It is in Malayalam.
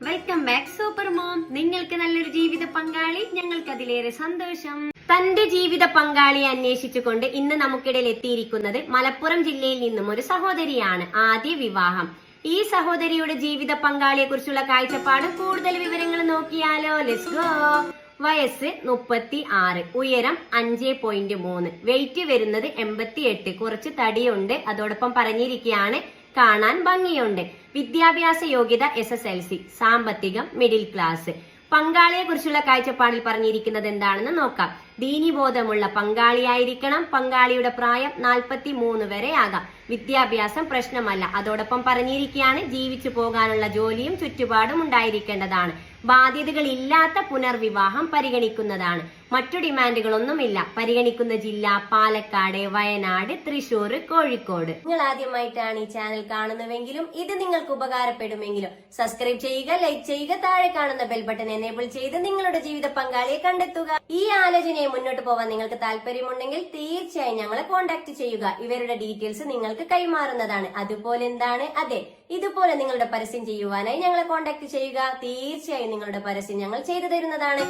Welcome back super mom. നിങ്ങൾക്ക് നല്ലൊരു ജീവിത പങ്കാളി, ഞങ്ങൾക്ക് അതിലേറെ സന്തോഷം. തന്റെ ജീവിത പങ്കാളിയെ അന്വേഷിച്ചുകൊണ്ട് ഇന്ന് നമുക്കിടയിൽ എത്തിയിരിക്കുന്നത് മലപ്പുറം ജില്ലയിൽ നിന്നും ഒരു സഹോദരിയാണ്. ആദ്യ വിവാഹം. ഈ സഹോദരിയുടെ ജീവിത പങ്കാളിയെ കുറിച്ചുള്ള കാഴ്ചപ്പാട് കൂടുതൽ വിവരങ്ങൾ നോക്കിയാലോ. Let's go. വയസ്സ് 36, ഉയരം 5.3, വെയിറ്റ് വരുന്നത് 88, കുറച്ച് തടിയുണ്ട്. അതോടൊപ്പം പറഞ്ഞിരിക്കുകയാണ് കാണാൻ ഭംഗിയുണ്ട്. വിദ്യാഭ്യാസ യോഗ്യത SSLC, സാമ്പത്തികം മിഡിൽ ക്ലാസ്. പങ്കാളിയെ കുറിച്ചുള്ള കാഴ്ചപ്പാടിൽ പറഞ്ഞിരിക്കുന്നത് എന്താണെന്ന് നോക്കാം. ദീനീബോധമുള്ള പങ്കാളിയായിരിക്കണം. പങ്കാളിയുടെ പ്രായം 43 വരെ ആകാം. വിദ്യാഭ്യാസം പ്രശ്നമല്ല. അതോടൊപ്പം പറഞ്ഞിരിക്കുകയാണ് ജീവിച്ചു പോകാനുള്ള ജോലിയും ചുറ്റുപാടും ഉണ്ടായിരിക്കേണ്ടതാണ്. ബാധ്യതകൾ ഇല്ലാത്ത പുനർവിവാഹം പരിഗണിക്കുന്നതാണ്. മറ്റു ഡിമാൻഡുകളൊന്നുമില്ല. പരിഗണിക്കുന്ന ജില്ല പാലക്കാട്, വയനാട്, തൃശൂർ, കോഴിക്കോട്. നിങ്ങൾ ആദ്യമായിട്ടാണ് ഈ ചാനൽ കാണുന്നുവെങ്കിലും ഇത് നിങ്ങൾക്ക് ഉപകാരപ്പെടുമെങ്കിലും സബ്സ്ക്രൈബ് ചെയ്യുക, ലൈക്ക് ചെയ്യുക, താഴെ കാണുന്ന ബെൽ ബട്ടൺ എനേബിൾ ചെയ്ത് നിങ്ങളുടെ ജീവിത പങ്കാളിയെ കണ്ടെത്തുക. ഈ ആലോചനയെ മുന്നോട്ട് പോകാൻ നിങ്ങൾക്ക് താല്പര്യമുണ്ടെങ്കിൽ തീർച്ചയായും ഞങ്ങളെ കോൺടാക്ട് ചെയ്യുക. ഇവരുടെ ഡീറ്റെയിൽസ് നിങ്ങൾക്ക് കൈമാറുന്നതാണ്. അതുപോലെ എന്താണ്, അതെ, ഇതുപോലെ നിങ്ങളുടെ പരസ്യം ചെയ്യുവാനായി ഞങ്ങളെ കോൺടാക്ട് ചെയ്യുക. തീർച്ചയായും നിങ്ങളുടെ പരസ്യം ഞങ്ങൾ ചെയ്തു തരുന്നതാണ്.